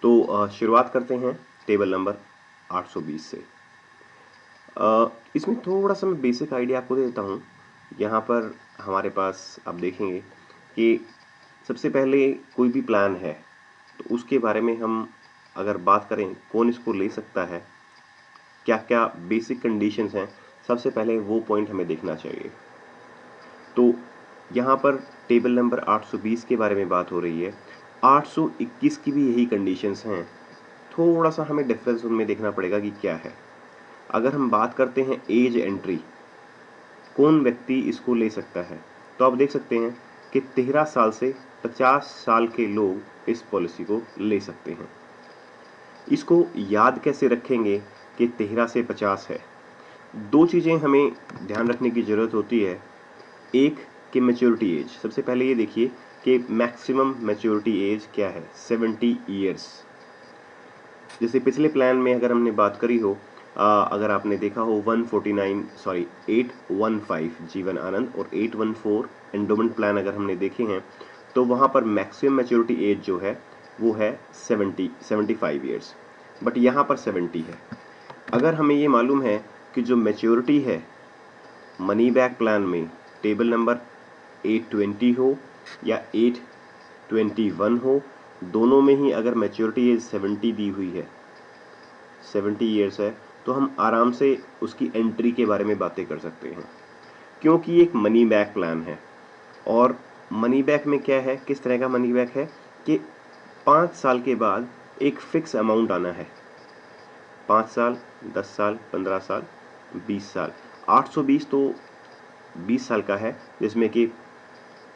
तो शुरुआत करते हैं टेबल नंबर 820 से। इसमें थोड़ा सा मैं बेसिक आइडिया आपको दे देता हूँ। यहाँ पर हमारे पास आप देखेंगे कि सबसे पहले कोई भी प्लान है तो उसके बारे में हम अगर बात करें कौन इसको ले सकता है, क्या क्या बेसिक कंडीशंस हैं, सबसे पहले वो पॉइंट हमें देखना चाहिए। तो यहाँ पर टेबल नंबर 820 के बारे में बात हो रही है। 821 की भी यही कंडीशंस हैं। थोड़ा सा हमें डिफरेंस उनमें देखना पड़ेगा कि क्या है। अगर हम बात करते हैं एज एंट्री, कौन व्यक्ति इसको ले सकता है, तो आप देख सकते हैं कि 13 साल से 50 साल के लोग इस पॉलिसी को ले सकते हैं। इसको याद कैसे रखेंगे कि 13 से 50 है? दो चीज़ें हमें ध्यान रखने की ज़रूरत होती है। एक कि मैच्योरिटी एज, सबसे पहले ये देखिए कि मैक्सिमम मैच्योरिटी एज क्या है, 70 ईयर्स। जैसे पिछले प्लान में अगर हमने बात करी हो, अगर आपने देखा हो 815 जीवन आनंद और 814 एंडोमेंट प्लान अगर हमने देखे हैं, तो वहाँ पर मैक्सिमम मैच्योरिटी एज जो है वो है 75 ईयर्स, बट यहाँ पर 70 है। अगर हमें ये मालूम है कि जो मैच्योरिटी है मनी बैक प्लान में टेबल नंबर 820 हो या 821 हो, दोनों में ही अगर मैच्योरिटी एज 70 दी हुई है, 70 ईयर्स है, तो हम आराम से उसकी एंट्री के बारे में बातें कर सकते हैं, क्योंकि एक मनी बैक प्लान है। और मनी बैक में क्या है, किस तरह का मनी बैक है कि 5 साल के बाद एक फिक्स अमाउंट आना है। 5 साल, 10 साल, 15 साल, 20 साल। 820 तो 20 साल का है, जिसमें कि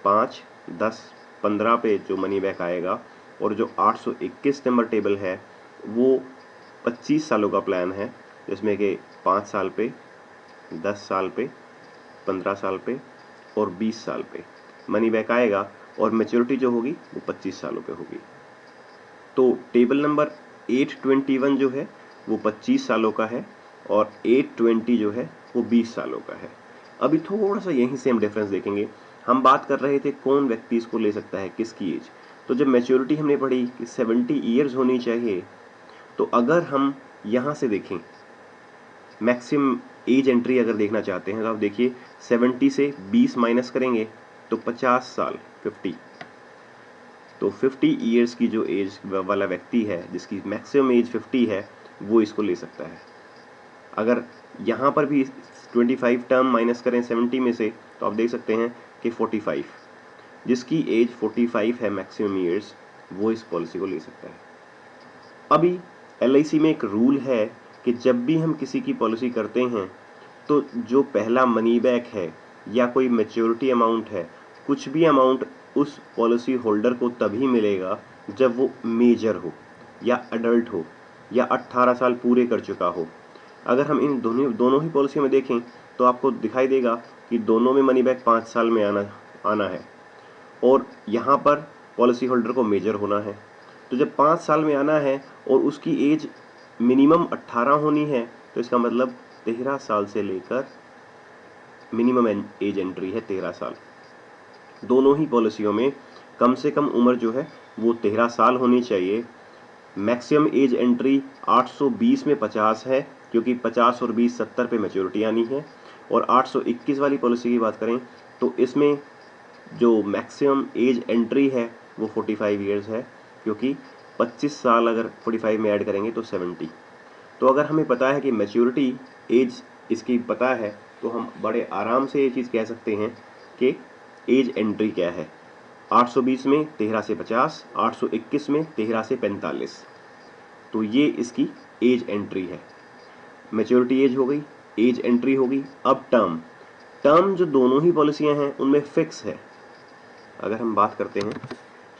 5, 10, 15 पे जो मनी बैक आएगा, और जो 821 नंबर टेबल है वो 25 सालों का प्लान है, जिसमें कि 5 साल पे, 10 साल पे, 15 साल पे और 20 साल पे मनी बैक आएगा, और मैच्योरिटी जो होगी वो 25 सालों पे होगी। तो टेबल नंबर 821 जो है वो 25 सालों का है और 820 जो है वो 20 सालों का है। अभी थोड़ा सा यहीं से हम डिफरेंस देखेंगे। हम बात कर रहे थे कौन व्यक्ति इसको ले सकता है, किसकी एज। तो जब मैच्योरिटी हमने पढ़ी कि 70 ईयर्स होनी चाहिए, तो अगर हम यहाँ से देखें मैक्सिमम एज एंट्री अगर देखना चाहते हैं, तो आप देखिए 70 से 20 माइनस करेंगे तो 50 साल, 50। तो 50 ईयर्स की जो एज वाला व्यक्ति है जिसकी मैक्सिमम एज 50 है, वो इसको ले सकता है। अगर यहाँ पर भी 25 टर्म माइनस करें 70 में से, तो आप देख सकते हैं कि 45, जिसकी एज 45 है मैक्सिमम ईयर्स, वो इस पॉलिसी को ले सकता है। अभी LIC में एक रूल है कि जब भी हम किसी की पॉलिसी करते हैं, तो जो पहला मनी बैक है या कोई मैच्योरिटी अमाउंट है, कुछ भी अमाउंट उस पॉलिसी होल्डर को तभी मिलेगा जब वो मेजर हो या अडल्ट हो या 18 साल पूरे कर चुका हो। अगर हम इन दोनों ही पॉलिसी में देखें तो आपको दिखाई देगा कि दोनों में मनी बैक 5 साल में आना है, और यहाँ पर पॉलिसी होल्डर को मेजर होना है। तो जब 5 साल में आना है और उसकी एज मिनिमम 18 होनी है, तो इसका मतलब 13 साल से लेकर मिनिमम एज एंट्री है 13 साल। दोनों ही पॉलिसियों में कम से कम उम्र जो है वो 13 साल होनी चाहिए। मैक्सिमम एज एंट्री 820 में 50 है, क्योंकि 50 और 20 70 पे मैच्योरिटी आनी है। और 821 वाली पॉलिसी की बात करें तो इसमें जो मैक्सिमम एज एंट्री है वो 45 ईयर्स है, क्योंकि 25 साल अगर 45 में ऐड करेंगे तो 70। तो अगर हमें पता है कि मैच्योरिटी एज इसकी पता है, तो हम बड़े आराम से ये चीज़ कह सकते हैं कि एज एंट्री क्या है। 820 में 13 से 50, 821 में 13 से 45, तो ये इसकी एज एंट्री है। मैच्योरिटी एज हो गई, एज एंट्री हो गई। अब टर्म, टर्म जो दोनों ही पॉलिसियां हैं उनमें फिक्स है। अगर हम बात करते हैं,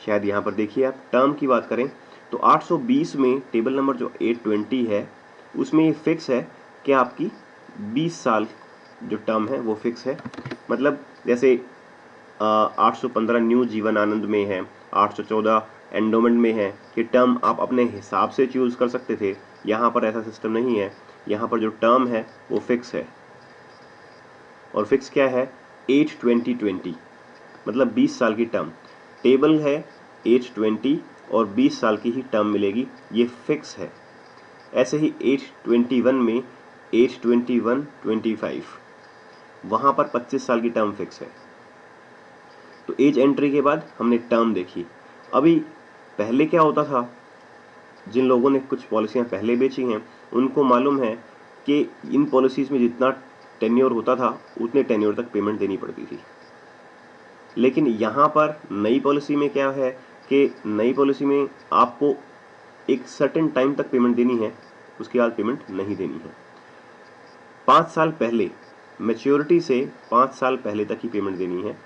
शायद यहाँ पर देखिए आप टर्म की बात करें तो 820 में टेबल नंबर जो 820 है उसमें ये फिक्स है कि आपकी 20 साल जो टर्म है वो फिक्स है। मतलब जैसे 815 न्यू जीवन आनंद में है, 814 एंडोमेंट में है कि टर्म आप अपने हिसाब से चूज कर सकते थे। यहाँ पर ऐसा सिस्टम नहीं है। यहाँ पर जो टर्म है वो फिक्स है, और फिक्स क्या है, 8-20-20, मतलब 20 साल की टर्म। टेबल है 820 और 20 साल की ही टर्म मिलेगी, ये फिक्स है। ऐसे ही एज 21 में एज 21, 25 वहाँ पर 25 साल की टर्म फिक्स है। तो एज एंट्री के बाद हमने टर्म देखी। अभी पहले क्या होता था, जिन लोगों ने कुछ पॉलिसियां पहले बेची हैं उनको मालूम है कि इन पॉलिसीज में जितना टेन्योर होता था उतने टेन्योर तक पेमेंट देनी पड़ती थी। लेकिन यहाँ पर नई पॉलिसी में क्या है कि नई पॉलिसी में आपको एक सर्टेन टाइम तक पेमेंट देनी है, उसके बाद पेमेंट नहीं देनी है। 5 साल पहले, मैच्योरिटी से 5 साल पहले तक ही पेमेंट देनी है,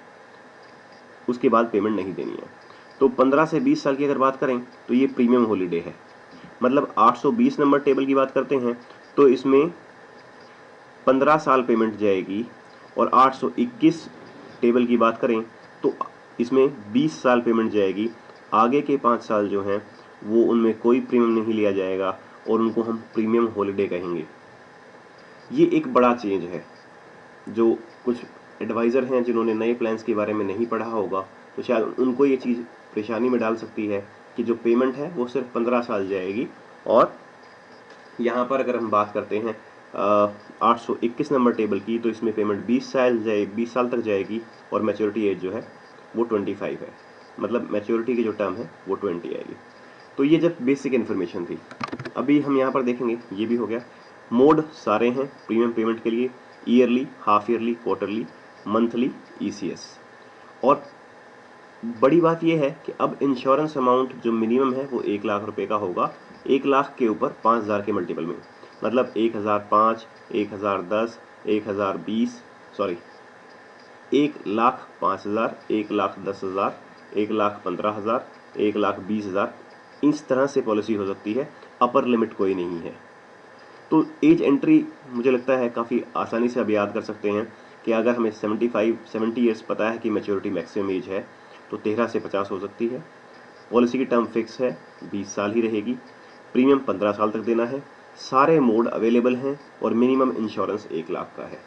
उसके बाद पेमेंट नहीं देनी है। तो 15 से 20 साल की अगर बात करें तो ये प्रीमियम हॉलीडे है। मतलब 820 नंबर टेबल की बात करते हैं तो इसमें 15 साल पेमेंट जाएगी, और 821 टेबल की बात करें तो इसमें 20 साल पेमेंट जाएगी। आगे के 5 साल जो हैं वो उनमें कोई प्रीमियम नहीं लिया जाएगा और उनको हम प्रीमियम हॉलीडे कहेंगे। ये एक बड़ा चेंज है। जो कुछ एडवाइज़र हैं जिन्होंने नए प्लान्स के बारे में नहीं पढ़ा होगा तो शायद उनको ये चीज़ परेशानी में डाल सकती है कि जो पेमेंट है वो सिर्फ 15 साल जाएगी। और यहाँ पर अगर हम बात करते हैं 821 नंबर टेबल की, तो इसमें पेमेंट 20 साल तक जाएगी और मैच्योरिटी एज जो है वो 25 है। मतलब मैच्योरिटी की जो टर्म है वो 20 आएगी। तो ये जब बेसिक इन्फॉर्मेशन थी। अभी हम यहाँ पर देखेंगे, ये भी हो गया। मोड सारे हैं प्रीमियम पेमेंट के लिए, yearly, half yearly, quarterly, monthly, ECS. और बड़ी बात यह है कि अब इंश्योरेंस अमाउंट जो मिनिमम है वो 1 लाख रुपए का होगा। 1 लाख के ऊपर 5000 के मल्टीपल में, मतलब 1005, 1010, 1020, सॉरी 1,05,000, 1,10,000, 1,15,000, 1,20,000, इस तरह से पॉलिसी हो सकती है। अपर लिमिट कोई नहीं है। तो एज एंट्री मुझे लगता है काफ़ी आसानी से अब याद कर सकते हैं कि अगर हमें 70 ईयर्स पता है कि मैच्योरिटी मैक्सिमम एज है तो 13 से 50 हो सकती है। पॉलिसी की टर्म फिक्स है, 20 साल ही रहेगी। प्रीमियम 15 साल तक देना है। सारे मोड अवेलेबल हैं और मिनिमम इंश्योरेंस 1 लाख का है।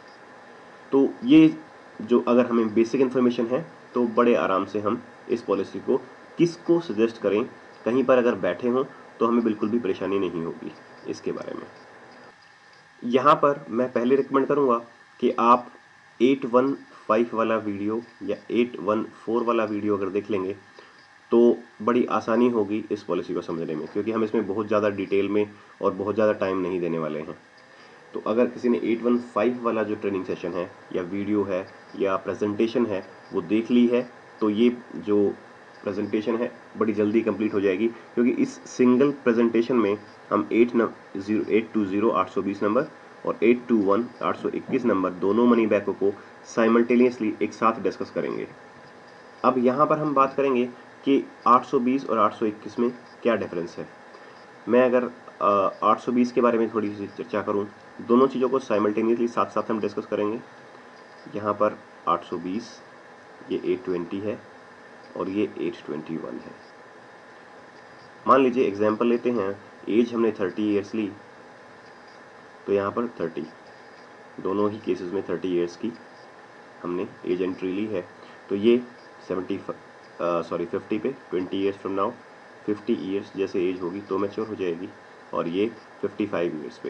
तो ये जो अगर हमें बेसिक इन्फॉर्मेशन है तो बड़े आराम से हम इस पॉलिसी को किसको सजेस्ट करें, कहीं पर अगर बैठे हों तो हमें बिल्कुल भी परेशानी नहीं होगी इसके बारे में। यहाँ पर मैं पहले रिकमेंड करूँगा कि आप 815 वाला वीडियो या 814 वाला वीडियो अगर देख लेंगे तो बड़ी आसानी होगी इस पॉलिसी को समझने में, क्योंकि हम इसमें बहुत ज़्यादा डिटेल में और बहुत ज़्यादा टाइम नहीं देने वाले हैं। तो अगर किसी ने 815 वाला जो ट्रेनिंग सेशन है या वीडियो है या प्रेजेंटेशन है वो देख ली है तो ये जो प्रेजेंटेशन है बड़ी जल्दी कंप्लीट हो जाएगी, क्योंकि इस सिंगल प्रेजेंटेशन में हम 820 820 नंबर और 821 821 नंबर दोनों मनी बैकों को साइमल्टेनियसली एक साथ डिस्कस करेंगे। अब यहाँ पर हम बात करेंगे कि 820 और 821 में क्या डिफरेंस है। मैं अगर 820 के बारे में थोड़ी सी चर्चा करूँ, दोनों चीज़ों को साइमल्टेनियसली साथ साथ हम डिस्कस करेंगे। यहाँ पर 820 ये 820 है और ये 821 है। मान लीजिए एग्जाम्पल लेते हैं, एज हमने 30 ईयर्स ली तो यहाँ पर 30, दोनों ही केसेस में 30 ईयर्स की हमने एज एंट्री ली है। तो ये 50 पे 20 ईयर्स फ्रॉम नाउ 50 ईयर्स जैसे एज होगी तो मैच्योर हो जाएगी, और ये 55 ईयर्स पे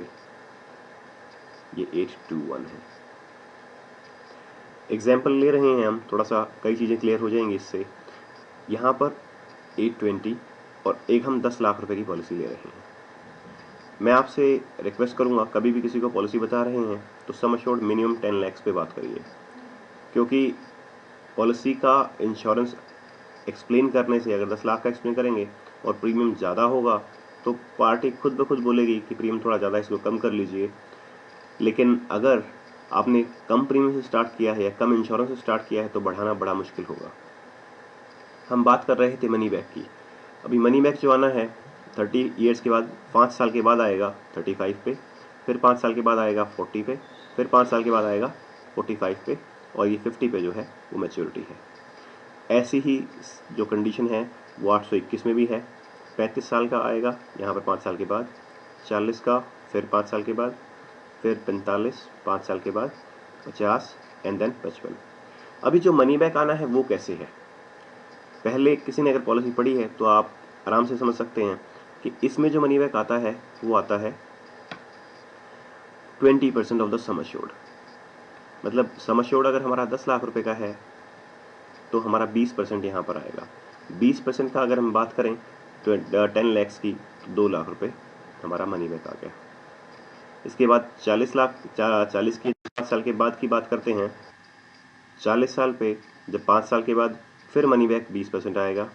ये 821 है। एग्जाम्पल ले रहे हैं हम, थोड़ा सा कई चीज़ें क्लियर हो जाएंगी इससे। यहाँ पर 820 और एक हम 10 लाख रुपए की पॉलिसी ले रहे हैं। मैं आपसे रिक्वेस्ट करूँगा कभी भी किसी को पॉलिसी बता रहे हैं तो सम एश्योर्ड मिनिमम 10 लाख पे बात करिए, क्योंकि पॉलिसी का इंश्योरेंस एक्सप्लेन करने से अगर 10 लाख का एक्सप्लेन करेंगे और प्रीमियम ज़्यादा होगा तो पार्टी खुद ब खुद बोलेगी कि प्रीमियम थोड़ा ज़्यादा, इसको कम कर लीजिए। लेकिन अगर आपने कम प्रीमियम से स्टार्ट किया है या कम इंश्योरेंस से स्टार्ट किया है तो बढ़ाना बड़ा मुश्किल होगा। हम बात कर रहे थे मनी बैक की। अभी मनी बैक जो आना है 30 ईयर्स के बाद, 5 साल के बाद आएगा 35 पे, फिर 5 साल के बाद आएगा 40 पे, फिर 5 साल के बाद आएगा 45 पे, और ये 50 पे जो है वो मैच्योरिटी है। ऐसी ही जो कंडीशन है वो 821 में भी है। 35 साल का आएगा यहाँ पर 5 साल के बाद, 40 का फिर 5 साल के बाद, फिर 45 5 साल के बाद, 50 एंड देन 55। अभी जो मनी बैक आना है वो कैसे है, पहले किसी ने अगर पॉलिसी पढ़ी है तो आप आराम से समझ सकते हैं कि इसमें जो मनी बैक आता है वो आता है 20% ऑफ द सम अश्योर्ड। मतलब सम अश्योर्ड अगर हमारा 10 लाख रुपए का है तो हमारा 20% यहाँ पर आएगा। 20% का अगर हम बात करें तो 10 लैक्स की, तो 2 लाख रुपए हमारा मनी बैक आ गया। इसके बाद 40 की 5 साल के बाद की बात करते हैं। 40 साल पे जब 5 साल के बाद फिर मनी बैक 20% आएगा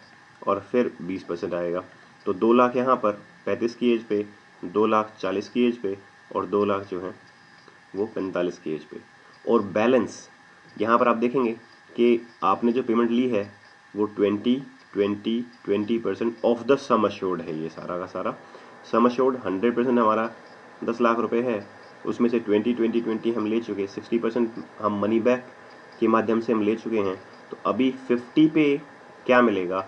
और फिर 20% आएगा, तो 2 लाख यहाँ पर 35 की एज पे, 2 लाख 40 की एज पे और 2 लाख जो है वो 45 की एज पे। और बैलेंस यहाँ पर आप देखेंगे कि आपने जो पेमेंट ली है वो 20% ऑफ द सम अश्योर्ड है। ये सारा का सारा सम अश्योर्ड 100% हमारा 10 लाख रुपए है, उसमें से 20 हम ले चुके, 60% हम मनी बैक के माध्यम से हम ले चुके हैं। तो अभी 50 पे क्या मिलेगा,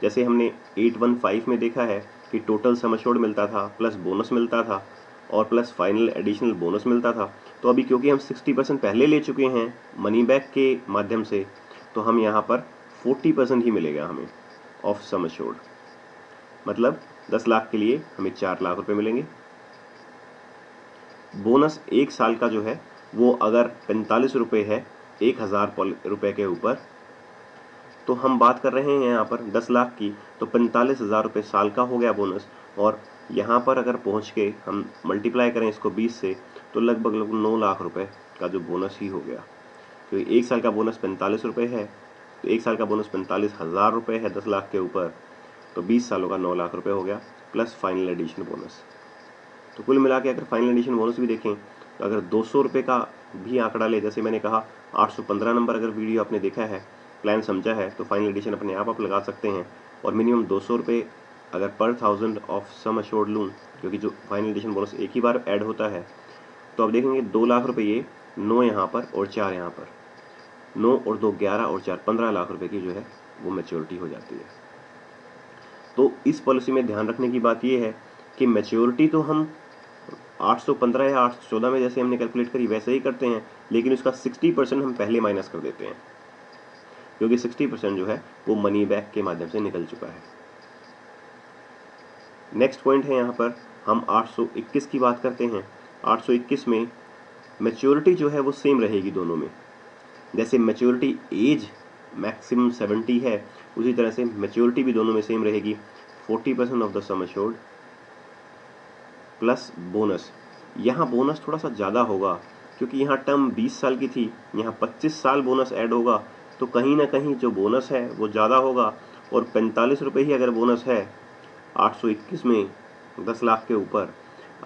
जैसे हमने 815 में देखा है कि टोटल सम अश्योर्ड मिलता था प्लस बोनस मिलता था और प्लस फाइनल एडिशनल बोनस मिलता था। तो अभी क्योंकि हम 60% पहले ले चुके हैं मनी बैक के माध्यम से, तो हम यहाँ पर 40% ही मिलेगा हमें ऑफ सम अश्योर्ड। मतलब 10 लाख के लिए हमें 4 लाख रुपए मिलेंगे। बोनस 1 साल का जो है वो अगर 45 रुपये है 1000 रुपये के ऊपर, तो हम बात कर रहे हैं यहाँ पर 10 लाख की, तो 45,000 रुपये साल का हो गया बोनस। और यहाँ पर अगर पहुँच के हम मल्टीप्लाई करें इसको 20 से, तो लगभग 9 लाख रुपए का जो बोनस ही हो गया। क्योंकि 1 साल का बोनस 45 रुपये है, तो 1 साल का बोनस 45,000 रुपये है 10 लाख के ऊपर, तो 20 सालों का 9 लाख रुपये हो गया प्लस फाइनल एडिशन बोनस। तो कुल मिला के अगर फाइनल एडिशन बोनस भी देखें तो अगर 200 रुपये का भी आंकड़ा ले, जैसे मैंने कहा 815 नंबर अगर वीडियो आपने देखा है, प्लान समझा है, तो फाइनल एडिशन अपने आप लगा सकते हैं। और मिनिमम 200 रुपये अगर पर 1000 ऑफ सम अश्योर्ड लूँ, क्योंकि जो फाइनल एडिशन बोनस एक ही बार ऐड होता है, तो आप देखेंगे 2 लाख रुपये ये, 9 यहाँ पर और 4 यहाँ पर, 9 और 2 11 और 4 15 लाख रुपए की जो है वो मैच्योरिटी हो जाती है। तो इस पॉलिसी में ध्यान रखने की बात यह है कि मैच्योरिटी तो हम 815 या 814 में जैसे हमने कैलकुलेट करी वैसे ही करते हैं, लेकिन उसका 60% हम पहले माइनस कर देते हैं, क्योंकि 60% जो है वो मनी बैक के माध्यम से निकल चुका है। नेक्स्ट पॉइंट है यहाँ पर हम 821 की बात करते हैं। 821 में मैच्योरिटी जो है वो सेम रहेगी दोनों में। जैसे मैच्योरिटी एज मैक्सिमम 70 है, उसी तरह से मैच्योरिटी भी दोनों में सेम रहेगी। 40% of the sum assured plus bonus. यहाँ बोनस थोड़ा सा ज़्यादा होगा, क्योंकि यहाँ टर्म 20 साल की थी, यहाँ 25 साल बोनस ऐड होगा, तो कहीं ना कहीं जो बोनस है वो ज़्यादा होगा। और 45 रुपये ही अगर बोनस है 821 में 10 लाख के ऊपर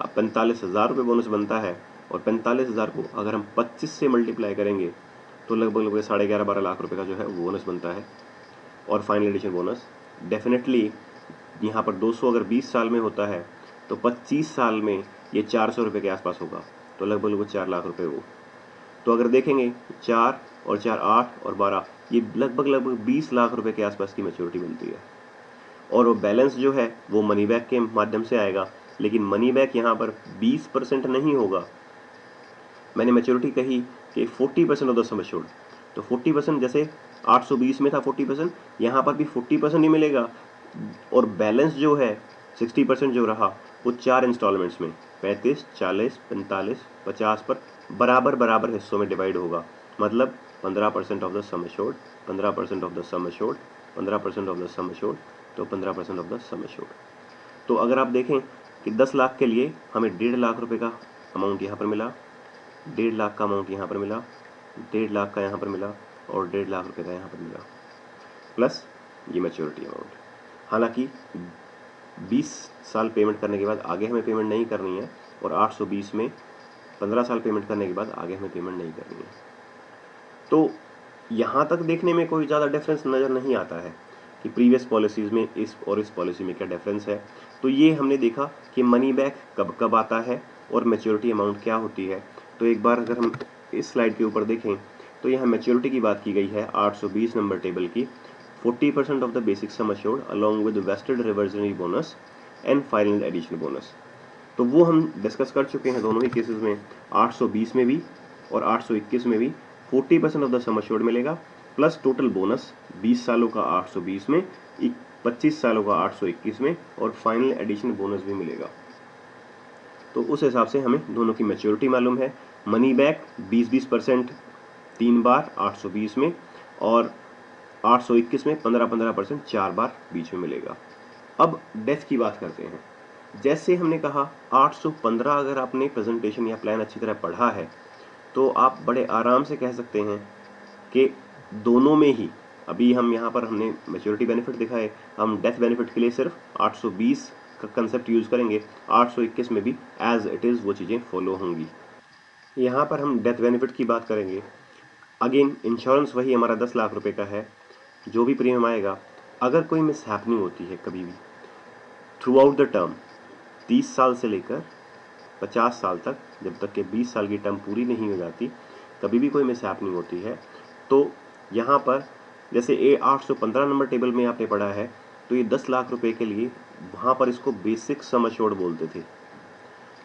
45,000 रुपये बोनस बनता है, और 45,000 को अगर हम 25 से मल्टीप्लाई करेंगे तो लगभग 11.5-12 लाख रुपए का जो है वो बोनस बनता है। और फाइनल एडिशन बोनस डेफिनेटली यहाँ पर 200 अगर 20 साल में होता है तो 25 साल में ये 400 रुपये के आसपास होगा, तो लगभग 4 लाख रुपए वो। तो अगर देखेंगे 4 और 4 8 और 12, ये लगभग 20 लाख रुपए के आसपास की मैच्योरिटी बनती है। और वो बैलेंस जो है वो मनी बैक के माध्यम से आएगा, लेकिन मनी बैक यहाँ पर 20% नहीं होगा। मैंने मैच्योरिटी कही कि 40% ऑफ द सम अश्योर्ड, तो 40% जैसे 820 में था 40%, यहाँ पर भी 40% ही मिलेगा। और बैलेंस जो है 60% जो रहा वो 4 इंस्टॉलमेंट्स में 35, 40, 45, 50 पर बराबर बराबर हिस्सों में डिवाइड होगा। मतलब 15% of the sum assured, 15% of the sum assured, 15% of the sum assured, तो 15% ऑफ द सम अश्योर्ड। तो अगर आप देखें कि 10 लाख के लिए हमें 1.5 लाख रुपए का अमाउंट यहाँ पर मिला, 1.5 लाख का अमाउंट यहाँ पर मिला, 1.5 लाख का यहाँ पर मिला और 1.5 लाख रुपए का यहाँ पर मिला, प्लस ये मैच्योरिटी अमाउंट। हालांकि 20 साल पेमेंट करने के बाद आगे हमें पेमेंट नहीं करनी है, और 820 में 15 साल पेमेंट करने के बाद आगे हमें पेमेंट नहीं करनी है। तो यहाँ तक देखने में कोई ज़्यादा डिफरेंस नज़र नहीं आता है कि प्रीवियस पॉलिसीज़ में इस और इस पॉलिसी में क्या डिफरेंस है। तो ये हमने देखा कि मनी बैक कब कब आता है और मैच्योरिटी अमाउंट क्या होती है। तो एक बार अगर हम इस स्लाइड के ऊपर देखें तो यहाँ मैच्योरिटी की बात की गई है 820 नंबर टेबल की। 40% of the basic sum assured along with vested reversionary bonus and final additional bonus. तो वो हम डिस्कस कर चुके हैं दोनों ही केसेस में, 820 में भी और 821 में भी 40% ऑफ द सम अश्योर्ड मिलेगा प्लस टोटल बोनस 20 सालों का 820 में 25 सालों का 821 में, और फाइनल एडिशन बोनस भी मिलेगा। तो उस हिसाब से हमें दोनों की मैच्योरिटी मालूम है। मनी बैक 20-20% 3 बार 820 में, और 821 में 15-15% 4 बार बीच में मिलेगा। अब डेथ की बात करते हैं। जैसे हमने कहा 815, अगर आपने प्रेजेंटेशन या प्लान अच्छी तरह पढ़ा है तो आप बड़े आराम से कह सकते हैं कि दोनों में ही, अभी हम यहाँ पर हमने मैच्योरिटी बेनिफिट दिखाए, हम डेथ बेनिफिट के लिए सिर्फ 820 का कंसेप्ट यूज करेंगे, 821 में भी एज इट इज वो चीजें फॉलो होंगी। यहाँ पर हम डेथ बेनिफिट की बात करेंगे। अगेन इंश्योरेंस वही हमारा 10 लाख रुपए का है। जो भी प्रीमियम आएगा, अगर कोई मिस हैपनिंग होती है कभी भी थ्रू आउट द टर्म, 30 साल से लेकर 50 साल तक, जब तक कि 20 साल की टर्म पूरी नहीं हो जाती, कभी भी कोई मिस हैपनिंग होती है, तो यहाँ पर जैसे ए 815 नंबर टेबल में आपने पढ़ा है, तो ये 10 लाख रुपए के लिए वहाँ पर इसको बेसिक सम एश्योर्ड बोलते थे।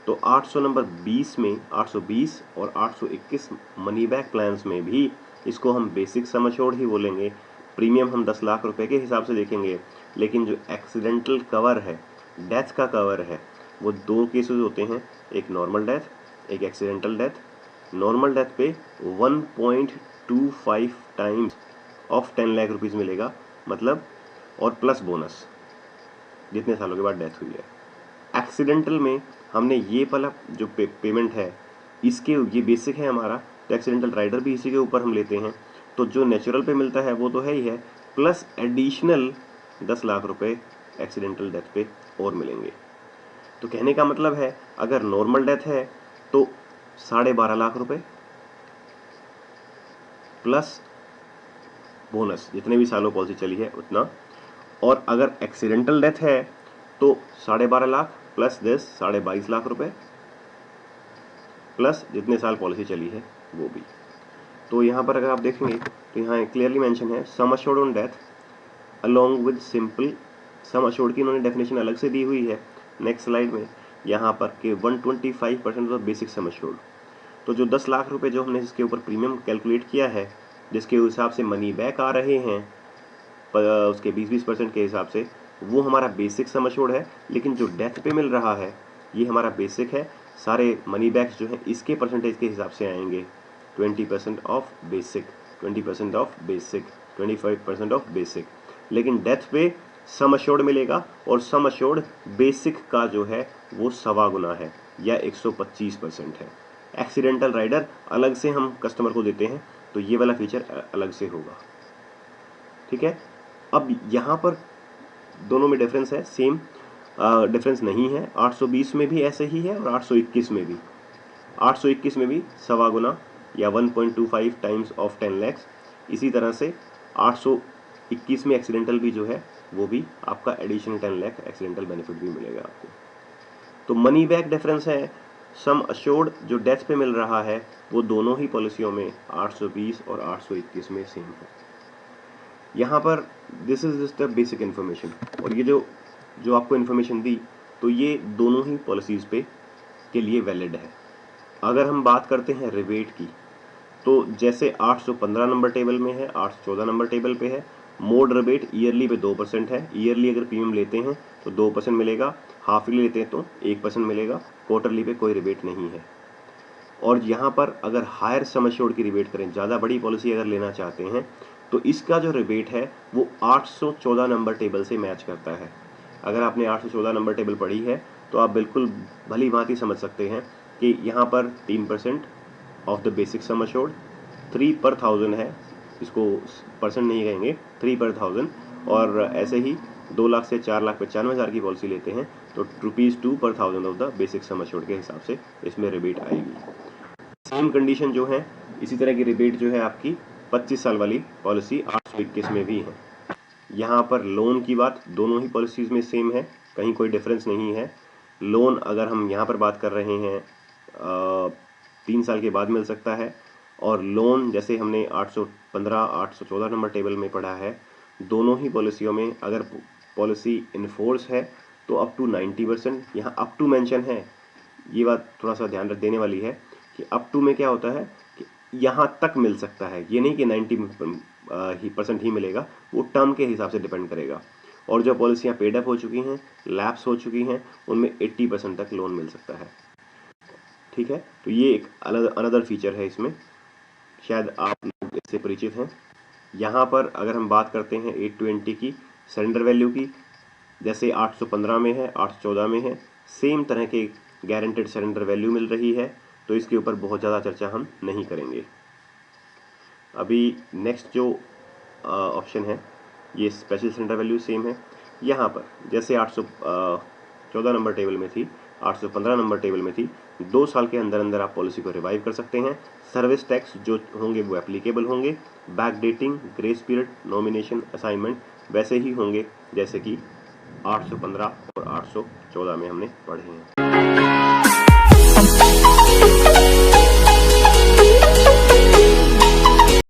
तो 800 नंबर 20 में 820 और 821 मनी बैक प्लान्स में भी इसको हम बेसिक सम एश्योर्ड ही बोलेंगे। प्रीमियम हम 10 लाख रुपए के हिसाब से देखेंगे, लेकिन जो एक्सीडेंटल कवर है, डेथ का कवर है, वो दो केसेस होते हैं, एक नॉर्मल डेथ, एक एक्सीडेंटल डेथ। नॉर्मल डेथ पे 1.25 टाइम्स ऑफ 10 लाख रुपीज़ मिलेगा, मतलब, और प्लस बोनस जितने सालों के बाद डेथ हुई है। एक्सीडेंटल में हमने ये वाला जो पेमेंट है, इसके ये बेसिक है हमारा, तो एक्सीडेंटल राइडर भी इसी के ऊपर हम लेते हैं। तो जो नेचुरल पे मिलता है वो तो है ही है, प्लस एडिशनल 10 लाख रुपए एक्सीडेंटल डेथ पे और मिलेंगे। तो कहने का मतलब है, अगर नॉर्मल डेथ है तो 12.5 लाख रुपए प्लस बोनस, जितने भी सालों पॉलिसी चली है उतना। और अगर एक्सीडेंटल डेथ है तो 12.5 लाख प्लस 22.5 लाख रुपए, प्लस जितने साल पॉलिसी चली है वो भी। तो यहाँ पर अगर आप देखेंगे तो यहाँ क्लियरली मेंशन है sum assured on death along with simple sum assured की इन्होंने डेफिनेशन अलग से दी हुई है नेक्स्ट स्लाइड में, यहाँ पर के 125% ऑफ बेसिक सम अश्योर्ड। तो जो 10 लाख रुपए जो हमने इसके ऊपर प्रीमियम कैलकुलेट किया है, जिसके हिसाब से मनी बैक आ रहे हैं उसके 20-20% के हिसाब से, वो हमारा बेसिक सम अश्योर्ड है। लेकिन जो डेथ पे मिल रहा है ये हमारा बेसिक है। सारे मनी बैक्स जो हैं इसके परसेंटेज के हिसाब से आएंगे, 20% of basic, 20% of basic, 25% of basic. लेकिन डेथ पे सम अश्योर्ड मिलेगा, और सम अश्योर्ड बेसिक का जो है वो 1.25 गुना है या 125% है। एक्सीडेंटल राइडर अलग से हम कस्टमर को देते हैं, तो ये वाला फीचर अलग से होगा। ठीक है। अब यहाँ पर दोनों में डिफरेंस है, सेम डिफरेंस नहीं है। 820 में भी ऐसे ही है और 821 में भी। 821 में भी 1.25 गुना या 1.25 टाइम्स ऑफ 10 लैक्स। इसी तरह से 821 में एक्सीडेंटल भी जो है वो भी आपका एडिशनल 10 लाख एक्सीडेंटल बेनिफिट भी मिलेगा आपको। तो मनी बैक डिफरेंस है, सम अश्योर्ड जो डेथ पे मिल रहा है वो दोनों ही पॉलिसियों में 820 और 821 में सेम है। यहाँ पर this is just the basic information, और ये जो आपको इन्फॉर्मेशन दी, तो ये दोनों ही पॉलिसीज पे के लिए वैलिड है। अगर हम बात करते हैं रिबेट की, तो जैसे 815 नंबर टेबल में है, 814 नंबर टेबल पे है, मोड रिबेट ईयरली पे 2% है। ईयरली अगर प्रीमियम लेते हैं तो 2% मिलेगा, हाफ ईयरली लेते हैं तो 1% मिलेगा, क्वार्टरली पे कोई रिबेट नहीं है। और यहाँ पर अगर हायर सम एश्योर्ड की रिबेट करें, ज़्यादा बड़ी पॉलिसी अगर लेना चाहते हैं, तो इसका जो रिबेट है वो 814 नंबर टेबल से मैच करता है। अगर आपने 814 नंबर टेबल पढ़ी है तो आप बिल्कुल भली भांति समझ सकते हैं कि यहाँ पर 3% of the basic sum assured, 3 पर 1000 है, इसको परसेंट नहीं कहेंगे, 3 पर 1000। और ऐसे ही 2 लाख से 4 लाख 95,000 की पॉलिसी लेते हैं तो ₹2 पर 1000 of the basic sum assured के हिसाब से इसमें रिबेट आएगी। सेम कंडीशन जो है, इसी तरह की रिबेट जो है आपकी 25 साल वाली पॉलिसी 821 में भी है। यहाँ पर लोन की बात दोनों ही पॉलिसीज में सेम है, कहीं कोई डिफरेंस नहीं है। लोन अगर हम यहाँ पर बात कर रहे हैं 3 साल के बाद मिल सकता है, और लोन जैसे हमने 815 814 नंबर टेबल में पढ़ा है, दोनों ही पॉलिसियों में अगर पॉलिसी इनफोर्स है तो अप टू 90%, यहाँ अप टू मेंशन है, ये बात थोड़ा सा ध्यान रख देने वाली है कि अप टू में क्या होता है कि यहाँ तक मिल सकता है, ये नहीं कि 90% ही मिलेगा, वो टर्म के हिसाब से डिपेंड करेगा। और जो पॉलिसियाँ पेड अप हो चुकी हैं, लैप्स हो चुकी हैं, उनमें 80% तक लोन मिल सकता है। ठीक है, तो ये एक अनदर फीचर है इसमें, शायद आप लोग इससे परिचित हैं। यहाँ पर अगर हम बात करते हैं 820 की सरेंडर वैल्यू की, जैसे 815 में है, 814 में है, सेम तरह के गारंटेड सरेंडर वैल्यू मिल रही है, तो इसके ऊपर बहुत ज़्यादा चर्चा हम नहीं करेंगे। अभी नेक्स्ट जो ऑप्शन है, ये स्पेशल सरेंडर वैल्यू सेम है। यहाँ पर जैसे 814 नंबर टेबल में थी, 815 नंबर टेबल में थी, 2 साल के अंदर अंदर आप पॉलिसी को रिवाइव कर सकते हैं। सर्विस टैक्स जो होंगे वो एप्लीकेबल होंगे। Back dating, grace period, nomination, assignment वैसे ही होंगे जैसे कि 815 और 814 में हमने पढ़े हैं।